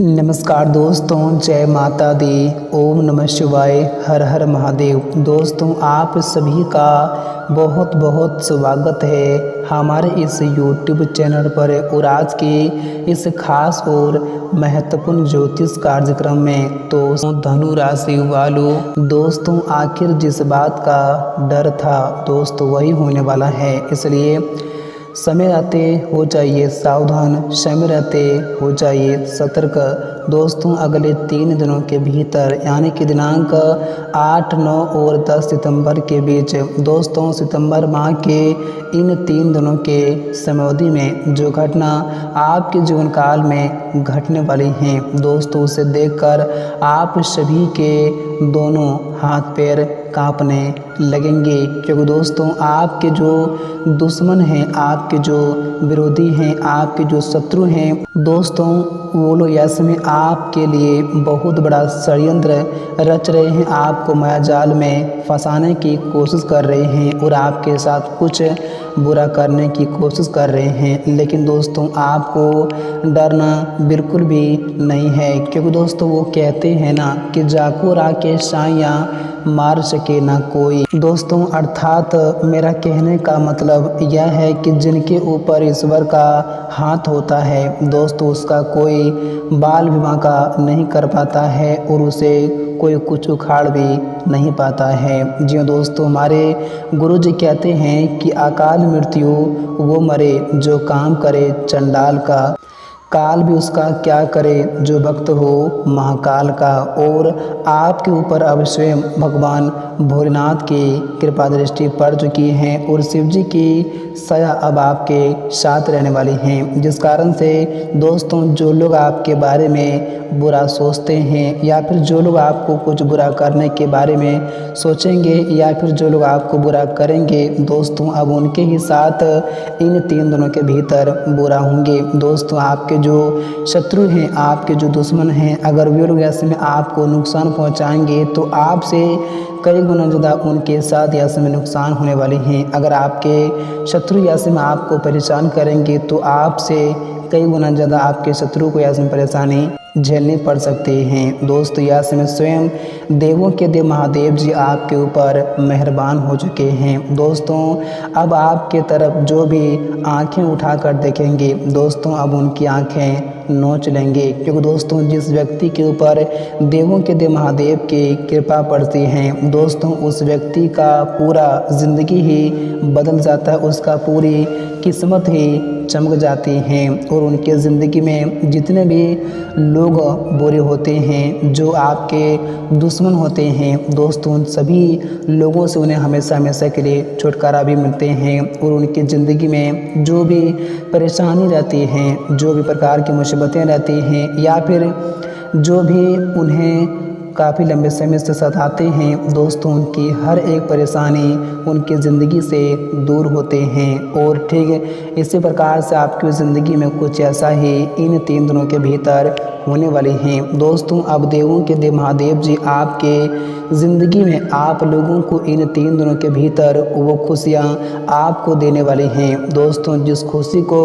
नमस्कार दोस्तों, जय माता दी। ओम नमः शिवाय, हर हर महादेव। दोस्तों, आप सभी का बहुत बहुत स्वागत है हमारे इस YouTube चैनल पर और आज के इस खास और महत्वपूर्ण ज्योतिष कार्यक्रम में। तो धनु राशि वालों, दोस्तों आखिर जिस बात का डर था दोस्तों वही होने वाला है, इसलिए समय रहते हो जाइए सावधान, समय रहते हो जाइए सतर्क। दोस्तों अगले 3 दिनों के भीतर यानी कि दिनांक 8, 9 और 10 सितंबर के बीच, दोस्तों सितंबर माह के इन 3 दिनों के समयावधि में जो घटना आपके जीवन काल में घटने वाली हैं दोस्तों, उसे देखकर आप सभी के दोनों हाथ पैर कांपने लगेंगे। क्योंकि दोस्तों आपके जो दुश्मन हैं, आपके जो विरोधी हैं, आपके जो शत्रु हैं दोस्तों, वो लोग ऐसे में आपके लिए बहुत बड़ा षड्यंत्र रच रहे हैं, आपको मायाजाल में फंसाने की कोशिश कर रहे हैं और आपके साथ कुछ बुरा करने की कोशिश कर रहे हैं। लेकिन दोस्तों आपको डरना बिल्कुल भी नहीं है, क्योंकि दोस्तों वो कहते हैं ना कि जाको राके साइयाँ मार सके ना कोई। दोस्तों अर्थात मेरा कहने का मतलब यह है कि जिनके ऊपर ईश्वर का हाथ होता है दोस्तों, उसका कोई बाल विवाह का नहीं कर पाता है और उसे कोई कुछ उखाड़ भी नहीं पाता है। जी दोस्तों, हमारे गुरु जी कहते हैं कि अकाल मृत्यु वो मरे जो काम करे चंडाल का, काल भी उसका क्या करे जो भक्त हो महाकाल का। और आपके ऊपर अब स्वयं भगवान भोलेनाथ की कृपा दृष्टि पड़ चुकी है और शिव जी की सया अब आपके साथ रहने वाली हैं, जिस कारण से दोस्तों जो लोग आपके बारे में बुरा सोचते हैं या फिर जो लोग आपको कुछ बुरा करने के बारे में सोचेंगे या फिर जो लोग आपको बुरा करेंगे दोस्तों, अब उनके ही साथ इन 3 दिनों के भीतर बुरा होंगे। दोस्तों आपके जो शत्रु हैं, आपके जो दुश्मन हैं, अगर वे लोग ऐसे में आपको नुकसान पहुंचाएंगे तो आपसे कई गुना ज़्यादा उनके साथ ऐसे में नुकसान होने वाले हैं। अगर आपके शत्रु ऐसे में आपको परेशान करेंगे तो आपसे कई गुना ज़्यादा आपके शत्रु को ऐसे में परेशानी झेलनी पड़ सकते हैं। दोस्तों ऐसे में स्वयं देवों के देव महादेव जी आपके ऊपर मेहरबान हो चुके हैं। दोस्तों अब आपके तरफ जो भी आंखें उठाकर देखेंगे दोस्तों, अब उनकी आंखें नोच लेंगे, क्योंकि दोस्तों जिस व्यक्ति के ऊपर देवों के देव महादेव की कृपा पड़ती है दोस्तों, उस व्यक्ति का पूरा ज़िंदगी ही बदल जाता है, उसका पूरी किस्मत ही चमक जाती हैं और उनके ज़िंदगी में जितने भी लोग बुरे होते हैं, जो आपके दुश्मन होते हैं दोस्तों, उन सभी लोगों से उन्हें हमेशा हमेशा के लिए छुटकारा भी मिलते हैं और उनकी ज़िंदगी में जो भी परेशानी रहती हैं, जो भी प्रकार की मुसीबतें रहती हैं या फिर जो भी उन्हें काफ़ी लंबे समय से सताते हैं दोस्तों, उनकी हर एक परेशानी उनकी ज़िंदगी से दूर होते हैं। और ठीक इसी प्रकार से आपकी ज़िंदगी में कुछ ऐसा ही इन 3 दिनों के भीतर होने वाले हैं। दोस्तों अब देवों के देव महादेव जी आपके ज़िंदगी में आप लोगों को इन 3 दिनों के भीतर वो खुशियाँ आपको देने वाली हैं। दोस्तों जिस खुशी को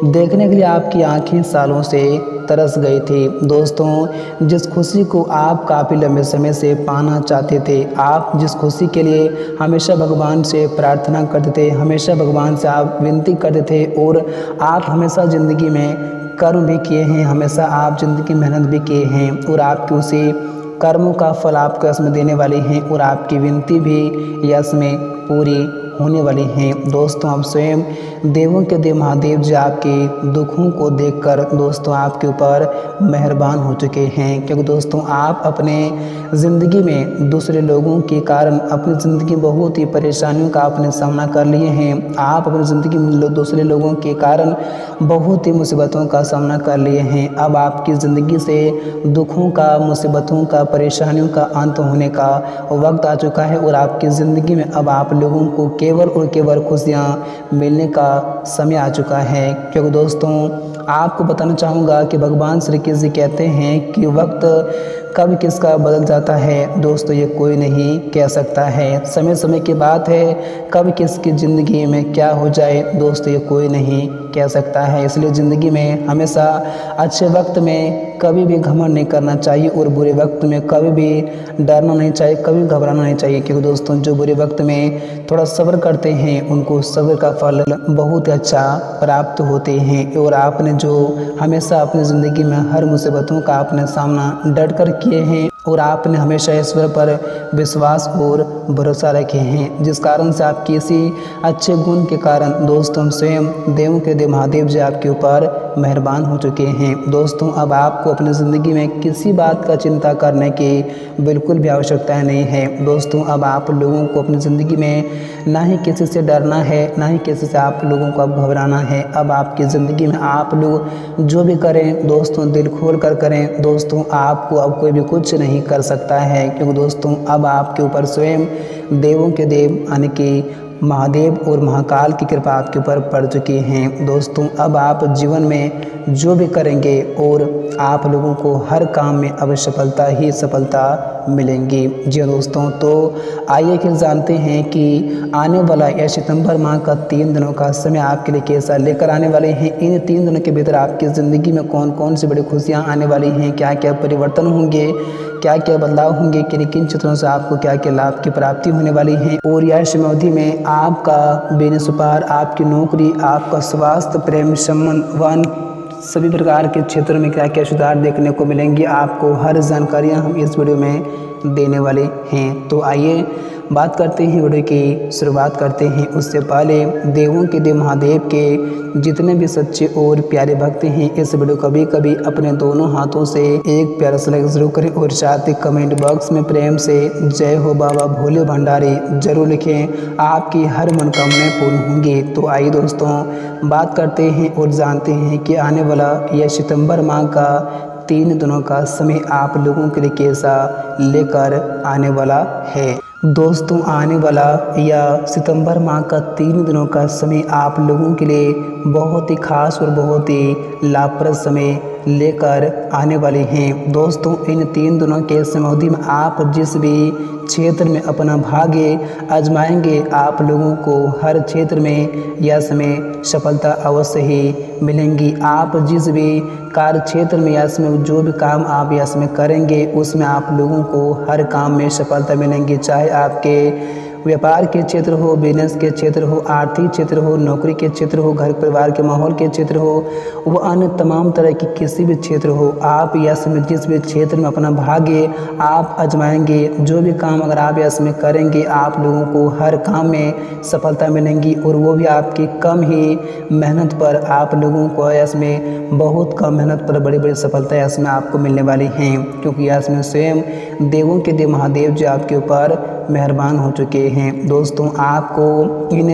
देखने के लिए आपकी आँखें सालों से तरस गई थी दोस्तों, जिस खुशी को आप काफ़ी लंबे समय से पाना चाहते थे, आप जिस खुशी के लिए हमेशा भगवान से प्रार्थना करते थे, हमेशा भगवान से आप विनती करते थे और आप हमेशा ज़िंदगी में कर्म भी किए हैं, हमेशा आप ज़िंदगी मेहनत भी किए हैं और आपकी उसी कर्मों का फल आपको इसमें देने वाले हैं और आपकी विनती भी यश में पूरी होने वाली हैं। दोस्तों अब स्वयं देवों के देव महादेव जी आपके दुखों को देखकर दोस्तों आपके ऊपर मेहरबान हो चुके हैं, क्योंकि दोस्तों आप अपने ज़िंदगी में दूसरे लोगों के कारण अपनी ज़िंदगी में बहुत ही परेशानियों का आपने सामना कर लिए हैं। आप अपनी ज़िंदगी में दूसरे लोगों के कारण बहुत ही मुसीबतों का सामना कर लिए हैं। अब आपकी ज़िंदगी से दुखों का, मुसीबतों का, परेशानियों का अंत होने का वक्त आ चुका है और आपकी ज़िंदगी में अब आप लोगों को केवल और केवल खुशियाँ मिलने का समय आ चुका है। क्योंकि दोस्तों आपको बताना चाहूँगा कि भगवान श्री कृष्ण जी कहते हैं कि वक्त कब किसका बदल जाता है दोस्तों ये कोई नहीं कह सकता है। समय समय की बात है, कब किसकी ज़िंदगी में क्या हो जाए दोस्तों ये कोई नहीं कह सकता है। इसलिए ज़िंदगी में हमेशा अच्छे वक्त में कभी भी घमंड नहीं करना चाहिए और बुरे वक्त में कभी भी डरना नहीं चाहिए, कभी घबराना नहीं चाहिए। क्योंकि दोस्तों जो बुरे वक्त में थोड़ा सब्र करते हैं उनको सब्र का फल बहुत अच्छा प्राप्त होते हैं। और आपने जो हमेशा अपनी ज़िंदगी में हर मुसीबतों का आपने सामना डट कर किए हैं और आपने हमेशा ईश्वर पर विश्वास और भरोसा रखे हैं, जिस कारण से आप किसी अच्छे गुण के कारण दोस्तों स्वयं देवों के देव महादेव जी आपके ऊपर मेहरबान हो चुके हैं। दोस्तों अब आपको अपनी ज़िंदगी में किसी बात का चिंता करने की बिल्कुल भी आवश्यकता नहीं है। दोस्तों अब आप लोगों को अपनी ज़िंदगी में ना ही किसी से डरना है, ना ही किसी से आप लोगों को अब घबराना है। अब आपकी ज़िंदगी में आप लोग जो भी करें दोस्तों दिल खोल कर करें। दोस्तों आपको अब कोई भी कुछ नहीं कर सकता है, क्योंकि दोस्तों अब आपके ऊपर स्वयं देवों के देव यानी कि महादेव और महाकाल की कृपा आपके ऊपर पड़ चुकी हैं। दोस्तों अब आप जीवन में जो भी करेंगे और आप लोगों को हर काम में अब सफलता ही सफलता मिलेंगी। जी दोस्तों, तो आइए फिर जानते हैं कि आने वाला यह सितंबर माह का 3 दिनों का समय आपके लिए कैसा लेकर आने वाले हैं। इन 3 दिनों के भीतर आपकी ज़िंदगी में कौन कौन सी बड़ी खुशियाँ आने वाली हैं, क्या क्या परिवर्तन होंगे, क्या क्या बदलाव होंगे, किन किन क्षेत्रों से आपको क्या क्या लाभ की प्राप्ति होने वाली है। और यह समयावधि में आपका बिजनेस व्यापार, आपकी नौकरी, आपका स्वास्थ्य, प्रेम संबंध सभी प्रकार के क्षेत्रों में क्या क्या सुधार देखने को मिलेंगे, आपको हर जानकारियाँ हम इस वीडियो में देने वाले हैं। तो आइए बात करते हैं, वीडियो की शुरुआत करते हैं। उससे पहले देवों के देव महादेव के जितने भी सच्चे और प्यारे भक्त हैं इस वीडियो कभी कभी अपने दोनों हाथों से एक प्यारा सा लाइक जरूर करें और साथ ही कमेंट बॉक्स में प्रेम से जय हो बाबा भोले भंडारी जरूर लिखें, आपकी हर मनोकामनाएं पूर्ण होंगी। तो आइए दोस्तों बात करते हैं और जानते हैं कि आने वाला यह सितंबर माह का 3 दिनों का समय आप लोगों के लिए कैसा लेकर आने वाला है। दोस्तों आने वाला यह सितंबर माह का 3 दिनों का समय आप लोगों के लिए बहुत ही खास और बहुत ही लाभप्रद समय लेकर आने वाले हैं। दोस्तों इन 3 दिनों के समयावधि में आप जिस भी क्षेत्र में अपना भाग्य आजमाएंगे आप लोगों को हर क्षेत्र में यह समय सफलता अवश्य ही मिलेंगी। आप जिस भी कार्य क्षेत्र में या इसमें जो भी काम आप या इसमें करेंगे उसमें आप लोगों को हर काम में सफलता मिलेंगी। चाहे आपके व्यापार के क्षेत्र हो, बिजनेस के क्षेत्र हो, आर्थिक क्षेत्र हो, नौकरी के क्षेत्र हो, घर परिवार के माहौल के क्षेत्र हो, वो अन्य तमाम तरह की किसी भी क्षेत्र हो, आप या इसमें जिस भी क्षेत्र में अपना भाग्य आप आजमाएंगे, जो भी काम अगर आप इसमें करेंगे आप लोगों को हर काम में सफलता मिलेंगी। और वो भी आपकी कम ही मेहनत पर आप लोगों को इसमें बहुत कम मेहनत पर बड़ी बड़ी सफलता इसमें आपको मिलने वाली हैं, क्योंकि इसमें स्वयं देवों के देव महादेव जी आपके ऊपर मेहरबान हो चुके हैं। दोस्तों आपको इन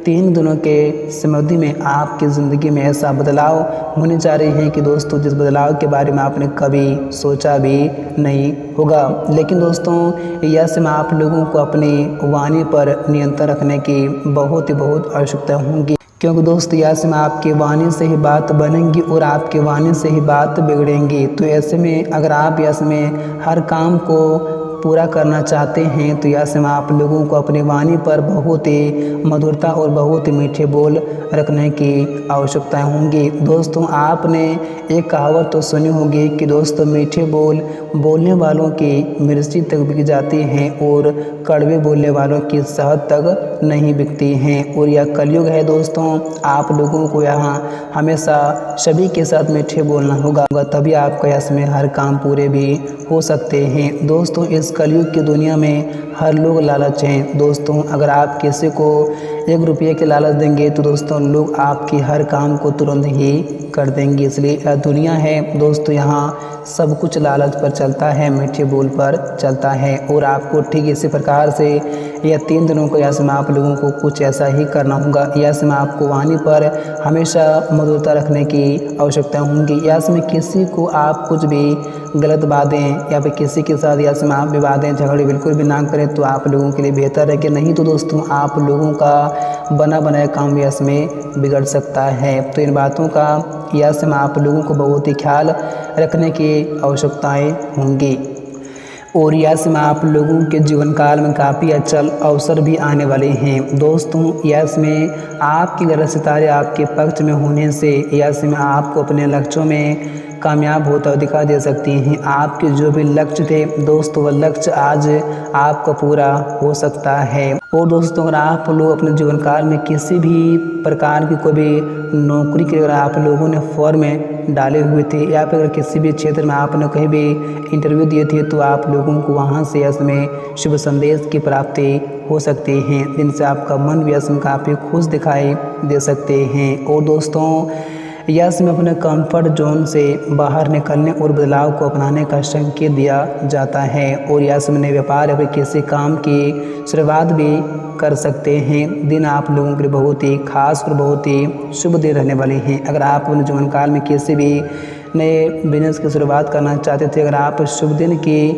3 दिनों के समयावधि में आपकी ज़िंदगी में ऐसा बदलाव होने जा रहे हैं कि दोस्तों जिस बदलाव के बारे में आपने कभी सोचा भी नहीं होगा। लेकिन दोस्तों यह समय आप लोगों को अपनी वाणी पर नियंत्रण रखने की बहुत आवश्यकता होगी, क्योंकि दोस्तों यह समय आपकी वाणी से ही बात बनेंगी और आपकी वाणी से ही बात बिगड़ेंगी। तो ऐसे में अगर आप यह समय हर काम को पूरा करना चाहते हैं तो यह समय आप लोगों को अपनी वाणी पर बहुत ही मधुरता और बहुत ही मीठे बोल रखने की आवश्यकता होंगी। दोस्तों आपने एक कहावत तो सुनी होगी कि दोस्तों मीठे बोल बोलने वालों की मिर्ची तक बिक जाती हैं और कड़वे बोलने वालों की शहद तक नहीं बिकती हैं। और यह कलयुग है दोस्तों, आप लोगों को यहाँ हमेशा सभी के साथ मीठे बोलना होगा, तभी आपका इसमें हर काम पूरे भी हो सकते हैं। दोस्तों इस कलयुग की दुनिया में हर लोग लालच हैं। दोस्तों अगर आप किसी को 1 रुपये के लालच देंगे तो दोस्तों लोग आपकी हर काम को तुरंत ही कर देंगे। इसलिए यह दुनिया है दोस्तों, यहाँ सब कुछ लालच पर चलता है, मीठे बोल पर चलता है। और आपको ठीक इसी प्रकार से यह 3 दिनों को यह समय आप लोगों को कुछ ऐसा ही करना होगा। यह समय आपको वाणी पर हमेशा मधुरता रखने की आवश्यकता होगी। यह समय किसी को आप कुछ भी गलत बातें या फिर किसी के साथ यह समय आप विवादें झगड़े बिल्कुल भी ना करें तो आप लोगों के लिए बेहतर है कि नहीं तो दोस्तों आप लोगों का बना बनाया काम यह समय बिगड़ सकता है। तो इन बातों का यह समय आप लोगों को बहुत ही ख्याल रखने की आवश्यकताएं होंगी। और यस में आप लोगों के जीवन काल में काफ़ी अचल अवसर भी आने वाले हैं। दोस्तों यस में आपके ग्रह सितारे आपके पक्ष में होने से यस में आपको अपने लक्ष्यों में कामयाब होता हुआ दिखा दे सकती हैं। आपके जो भी लक्ष्य थे दोस्तों वह लक्ष्य आज आपका पूरा हो सकता है। और दोस्तों अगर आप लोग अपने जीवन काल में किसी भी प्रकार की कोई भी नौकरी के अगर आप लोगों ने फॉर्म में डाले हुए थे या फिर अगर किसी भी क्षेत्र में आपने कहीं भी इंटरव्यू दिए थे तो आप लोगों को वहां से इसमें शुभ संदेश की प्राप्ति हो सकती है, जिनसे आपका मन भी इसमें काफ़ी खुश दिखाई दे सकते हैं। और दोस्तों यस में अपने कंफर्ट जोन से बाहर निकलने और बदलाव को अपनाने का संकेत दिया जाता है। और यस में नए व्यापार या फिर किसी काम की शुरुआत भी कर सकते हैं। दिन आप लोगों के लिए बहुत ही खास और बहुत ही शुभ दिन रहने वाले हैं। अगर आप अपने जीवन काल में किसी भी नए बिजनेस की शुरुआत करना चाहते थे, अगर आप शुभ दिन की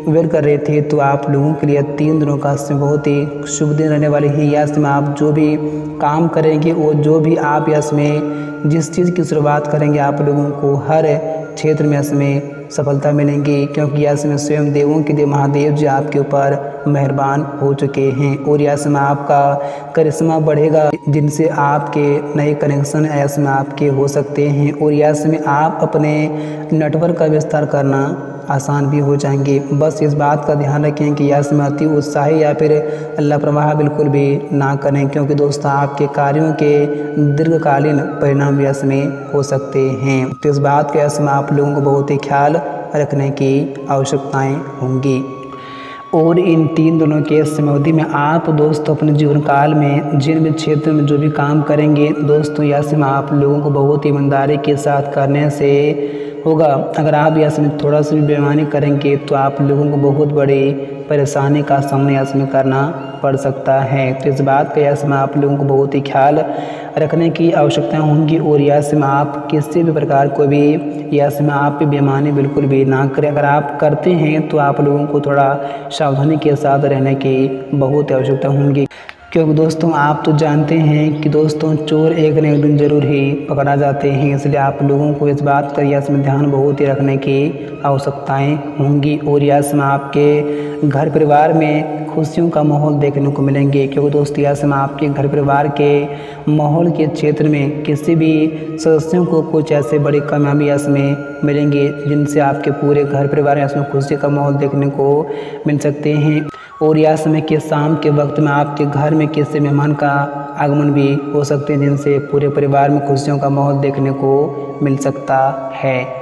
वेट कर रहे थे तो आप लोगों के लिए 3 दिनों का बहुत ही शुभ दिन रहने वाले हैं। यस में आप जो भी काम करेंगे और जो भी आप यस में जिस चीज़ की शुरुआत करेंगे आप लोगों को हर क्षेत्र में इसमें सफलता मिलेंगी, क्योंकि यस में स्वयं देवों के देव महादेव जी आपके ऊपर मेहरबान हो चुके हैं। और यस में आपका करिश्मा बढ़ेगा, जिनसे आपके नए कनेक्शन यस में आपके हो सकते हैं। और यस में आप अपने नेटवर्क का विस्तार करना आसान भी हो जाएंगे। बस इस बात का ध्यान रखें कि यस में अति उत्साही या फिर लापरवाह बिल्कुल भी ना करें, क्योंकि दोस्तों आपके कार्यों के दीर्घकालीन परिणाम यस में हो सकते हैं। तो इस बात के यस में आप लोगों को बहुत ही ख्याल रखने की आवश्यकताएं होंगी। और इन 3 दिनों के समयावधि में आप दोस्तों अपने जीवन काल में जिन भी क्षेत्र में जो भी काम करेंगे दोस्तों यस में आप लोगों को बहुत ईमानदारी के साथ करने से होगा। अगर आप यस में थोड़ा सा भी बेईमानी करेंगे तो आप लोगों को बहुत बड़ी परेशानी का सामना यस में करना पड़ सकता है। तो इस बात का यस में आप लोगों को बहुत ही ख्याल रखने की आवश्यकता होंगी। और यस में आप किसी भी प्रकार को भी यस में आप भी बेईमानी बिल्कुल भी ना करें। अगर आप करते हैं तो आप लोगों को थोड़ा सावधानी के साथ रहने की बहुत आवश्यकता होंगी, क्योंकि दोस्तों आप तो जानते हैं कि दोस्तों चोर एक न एक दिन जरूर ही पकड़ा जाते हैं। इसलिए आप लोगों को इस बात का यस में ध्यान बहुत ही रखने की आवश्यकताएं होंगी। और यस में आपके घर परिवार में खुशियों का माहौल देखने को मिलेंगे, क्योंकि दोस्तों यस में आपके घर परिवार के माहौल के क्षेत्र में किसी भी सदस्यों को कुछ ऐसे बड़ी कामयाबी यस में मिलेंगे, जिनसे आपके पूरे घर परिवार में इसमें खुशी का माहौल देखने को मिल सकते हैं। और यस में कि शाम के वक्त में आपके घर में किसी मेहमान का आगमन भी हो सकते हैं, जिनसे पूरे परिवार में खुशियों का माहौल देखने को मिल सकता है।